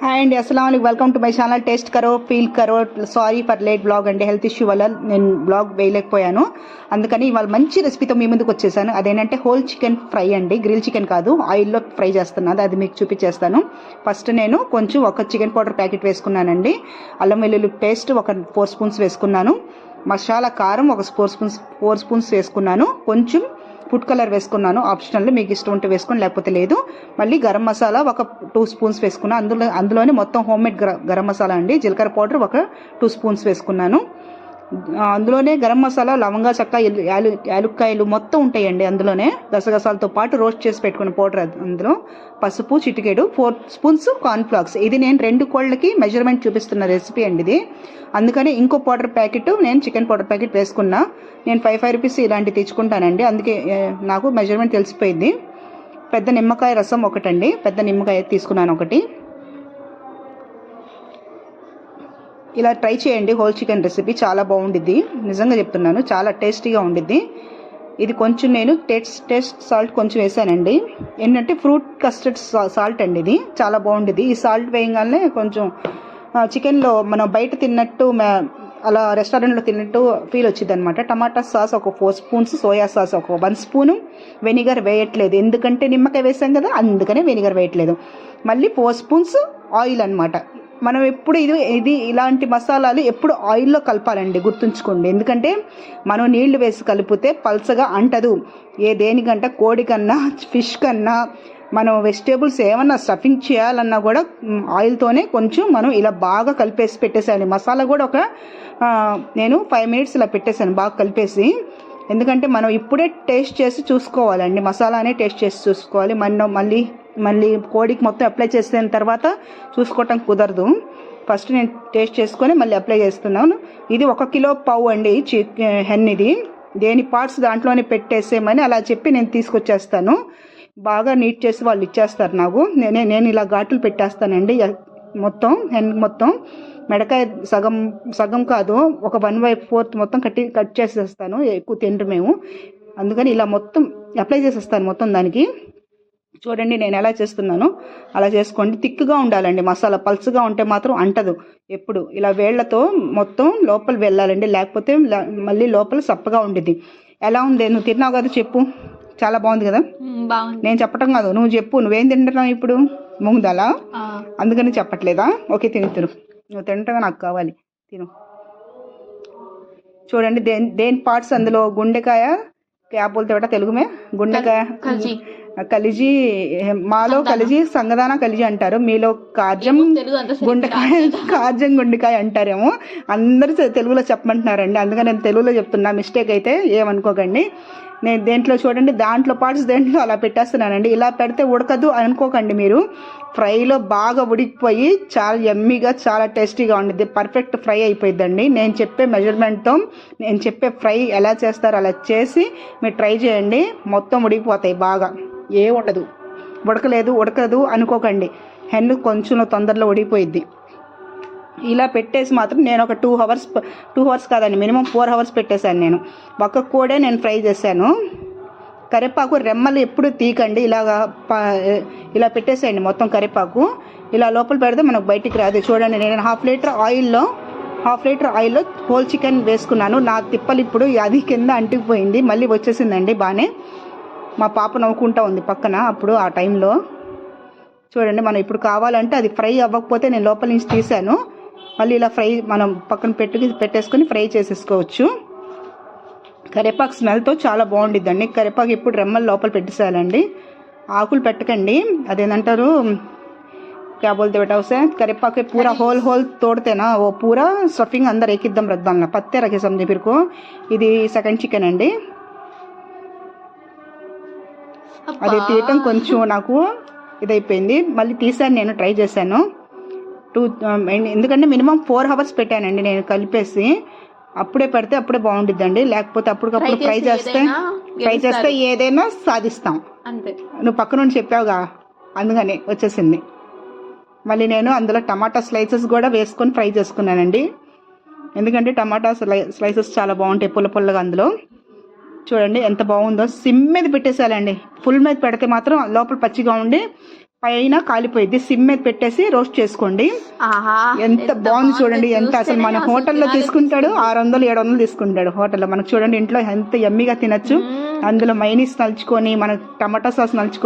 Hi అండి, అస్సలం welcome to my channel. Taste కరో ఫీల్ కరో. సారీ ఫర్ లేట్ బ్లాగ్ అండి, హెల్త్ ఇష్యూ వల్ల నేను బ్లాగ్ వేయలేకపోయాను. అందుకని ఇవాళ మంచి రెసిపీతో మీ ముందుకు వచ్చేసాను. అదేంటంటే హోల్ చికెన్ ఫ్రై అండి, గ్రిల్ చికెన్ కాదు, ఆయిల్లో ఫ్రై చేస్తున్నాను. అది మీకు చూపించేస్తాను. ఫస్ట్ నేను కొంచెం ఒక చికెన్ పౌడర్ ప్యాకెట్ వేసుకున్నానండి. అల్లం వెల్లుల్లి పేస్ట్ ఒక 4 స్పూన్స్ వేసుకున్నాను. మసాలా కారం ఒక 4 స్పూన్స్ వేసుకున్నాను. కొంచెం ఫుడ్ కలర్ వేసుకున్నాను, ఆప్షనల్, మీకు ఇష్టం ఉంటే వేసుకొని లేకపోతే లేదు. మళ్ళీ గరం మసాలా ఒక 2 స్పూన్స్ వేసుకున్నాను. అందులోనే మొత్తం హోమ్ మేడ్ గరం మసాలా అండి. జీలకర్ర పౌడర్ ఒక 2 స్పూన్స్ వేసుకున్నాను. అందులోనే గరం మసాలా, లవంగా, చెక్క, యాలుక్కాయలు మొత్తం ఉంటాయండి. అందులోనే గసగసాలతో పాటు రోస్ట్ చేసి పెట్టుకున్న పౌడర్. అందులో పసుపు చిటికెడు, 4 స్పూన్స్ కార్న్ఫ్లాక్స్. ఇది నేను 2 కోళ్ళకి మెజర్మెంట్ చూపిస్తున్న రెసిపీ అండి ఇది. అందుకని ఇంకో పౌడర్ ప్యాకెట్, నేను చికెన్ పౌడర్ ప్యాకెట్ వేసుకున్నా. నేను 5 రూపీస్ ఇలాంటివి తెచ్చుకుంటానండి, అందుకే నాకు మెజర్మెంట్ తెలిసిపోయింది. పెద్ద నిమ్మకాయ రసం ఒకటండి, పెద్ద నిమ్మకాయ తీసుకున్నాను ఒకటి. ఇలా ట్రై చేయండి, హోల్ చికెన్ రెసిపీ చాలా బాగుండిద్ది, నిజంగా చెప్తున్నాను, చాలా టేస్టీగా ఉండిద్ది. ఇది కొంచెం నేను టేస్ట్ సాల్ట్ కొంచెం వేసానండి. ఏంటంటే ఫ్రూట్ కస్టర్డ్ సాల్ట్ అండి, ఇది చాలా బాగుండిద్ది. ఈ సాల్ట్ వేయగానే కొంచెం చికెన్లో మనం బయట తిన్నట్టు, అలా రెస్టారెంట్లో తిన్నట్టు ఫీల్ వచ్చింది అనమాట. టమాటా సాస్ ఒక 4 స్పూన్స్, సోయా సాస్ ఒక 1 స్పూను, వెనిగర్ వేయట్లేదు ఎందుకంటే నిమ్మకాయ వేసాం కదా, అందుకనే వెనిగర్ వేయట్లేదు. మళ్ళీ 4 స్పూన్స్ ఆయిల్ అనమాట. మనం ఎప్పుడు ఇది ఇలాంటి మసాలాలు ఎప్పుడు ఆయిల్లో కలపాలండి, గుర్తుంచుకోండి. ఎందుకంటే మనం నీళ్లు వేసి కలిపితే పల్చగా అంటదు. దేనికంటే కోడి కన్నా, ఫిష్ కన్నా, మనం వెజిటేబుల్స్ ఏమన్నా స్టఫింగ్ చేయాలన్నా కూడా ఆయిల్తోనే కొంచెం మనం ఇలా బాగా కలిపేసి పెట్టేసాను. మసాలా కూడా నేను 5 మినిట్స్ ఇలా పెట్టేశాను బాగా కలిపేసి. ఎందుకంటే మనం ఇప్పుడే టేస్ట్ చేసి చూసుకోవాలండి, మసాలానే టేస్ట్ చేసి చూసుకోవాలి. మళ్ళీ కోడికి మొత్తం అప్లై చేసిన తర్వాత చూసుకోవటం కుదరదు. ఫస్ట్ నేను టేస్ట్ చేసుకొని మళ్ళీ అప్లై చేస్తున్నాను. ఇది 1 కిలో పావు అండి హెన్. ఇది దేని పార్ట్స్ దాంట్లోనే పెట్టేసేమని అలా చెప్పి నేను తీసుకొచ్చేస్తాను. బాగా నీట్ చేసి వాళ్ళు ఇచ్చేస్తారు నాకు. నేను ఇలా ఘాటులు పెట్టేస్తానండి మొత్తం హెన్ మొత్తం. మెడకాయ సగం కాదు, ఒక 1/4 మొత్తం కట్ చేసేస్తాను. ఎక్కువ తిండ్రు మేము, అందుకని ఇలా మొత్తం అప్లై చేసేస్తాను మొత్తం దానికి. చూడండి నేను ఎలా చేస్తున్నాను, అలా చేసుకోండి. థిక్గా ఉండాలండి మసాలా, పల్చగా ఉంటే మాత్రం అంటదు. ఎప్పుడు ఇలా వేళ్లతో మొత్తం లోపల వెళ్ళాలండి, లేకపోతే మళ్ళీ లోపల సప్పగా ఉండిద్ది. ఎలా ఉంది, నువ్వు తిన్నావు కదా, చెప్పు. చాలా బాగుంది కదా. నేను చెప్పటం కాదు, నువ్వు చెప్పు, నువ్వేం తింటున్నావు ఇప్పుడు? మూంగదాలా, అందుకని చెప్పట్లేదా? ఓకే, తిను. నువ్వు తింటగా నాకు కావాలి, తిను. చూడండి దేని పార్ట్స్ అందులో. గుండెకాయ, क्या बोलते बेटा తెలుగు में? గుండెకాయ కలిజీ, మాలో కలిజీ సంగదాన కలిజీ అంటారు, మీలో కార్జం గుండెకాయ అంటారేమో. అందరూ తెలుగులో చెప్పమంటున్నారండి, అందుకని నేను తెలుగులో చెప్తున్నా. మిస్టేక్ అయితే ఏమనుకోకండి. నేను దేంట్లో చూడండి, దాంట్లో పార్ట్స్ దేంట్లో అలా పెట్టేస్తున్నానండి. ఇలా పెడితే ఉడకదు అనుకోకండి మీరు. ఫ్రైలో బాగా ఉడికిపోయి చాలా యమ్మీగా, చాలా టేస్టీగా ఉండిద్ది. పర్ఫెక్ట్ ఫ్రై అయిపోయిందండి. నేను చెప్పే మెజర్మెంట్తో నేను చెప్పే ఫ్రై ఎలా చేస్తారో అలా చేసి మీరు ట్రై చేయండి. మొత్తం ఉడికిపోతాయి బాగా, ఉండదు. ఉడకదు అనుకోకండి. హెన్ కొంచెం తొందరలో ఉడికిపోయిద్ది. ఇలా పెట్టేసి మాత్రం నేను ఒక 2 అవర్స్ కాదండి, మినిమం 4 అవర్స్ పెట్టేశాను నేను. ఒక్క కోడే నేను ఫ్రై చేశాను. కరివేపాకు రెమ్మలు ఎప్పుడు తీకండి, ఇలా పెట్టేసేయండి మొత్తం. కరివేపాకు ఇలా లోపల పెడితే మనకు బయటికి రాదు. చూడండి నేను 1/2 లీటర్ ఆయిల్లో హోల్ చికెన్ వేసుకున్నాను. నా తిప్పలు ఇప్పుడు అది కింద అంటుకుపోయింది, మళ్ళీ వచ్చేసిందండి బాగానే. మా పాప నవ్వుకుంటా ఉంది పక్కన అప్పుడు ఆ టైంలో. చూడండి మనం ఇప్పుడు కావాలంటే అది ఫ్రై అవ్వకపోతే నేను లోపల నుంచి తీసాను. మళ్ళీ ఇలా ఫ్రై మనం పక్కన పెట్టేసుకొని ఫ్రై చేసేసుకోవచ్చు. కరివేపాకు స్మెల్తో చాలా బాగుండిద్దండి. కరివేపాకు ఇప్పుడు రెమ్మల లోపల పెట్టేసేయాలండి, ఆకులు పెట్టకండి. అదేంటంటారు, क्या बोलते बेटा उसे? करेपाके पूरा होल तोड़ते ना, वो पूरा स्टफिंग अंदर एक एकदम रख डालना, पत्ते रखे समझे फिर को. ఇది సెకండ్ చికెన్ అండి. అది తీయటం కొంచెం నాకు ఇదైపోయింది, మళ్ళీ తీసాను. నేను ట్రై చేశాను ఎందుకంటే మినిమం 4 అవర్స్ పెట్టానండి నేను కలిపేసి. అప్పుడే పెడితే అప్పుడే బాగుండిద్దండి, లేకపోతే అప్పటికప్పుడు ఫ్రై చేస్తే ఏదైనా సాధిస్తాం అంతే. నువ్వు పక్క నుండి చెప్పావుగా, అందుకని వచ్చేసింది. మళ్ళీ నేను అందులో టమాటా స్లైసెస్ కూడా వేసుకొని ఫ్రై చేసుకున్నానండి. ఎందుకంటే టమాటా స్లైసెస్ చాలా బాగుంటాయి పుల్లగా అందులో. చూడండి ఎంత బాగుందో. సిమ్ మీద పెట్టేసేయాలండి, ఫుల్ మీద పెడితే మాత్రం లోపల పచ్చిగా ఉండి పైన కాలిపోయింది. సిమ్ మీద పెట్టేసి రోస్ట్ చేసుకోండి. ఎంత బాగుంది చూడండి. ఎంత అసలు మన హోటల్లో తీసుకుంటాడు 600-700 తీసుకుంటాడు హోటల్లో. మనకు చూడండి ఇంట్లో ఎంత యమ్మీగా తినచ్చు. అందులో మైనీస్ నలుచుకొని మన టమాటా సాస్ నలుచుకొని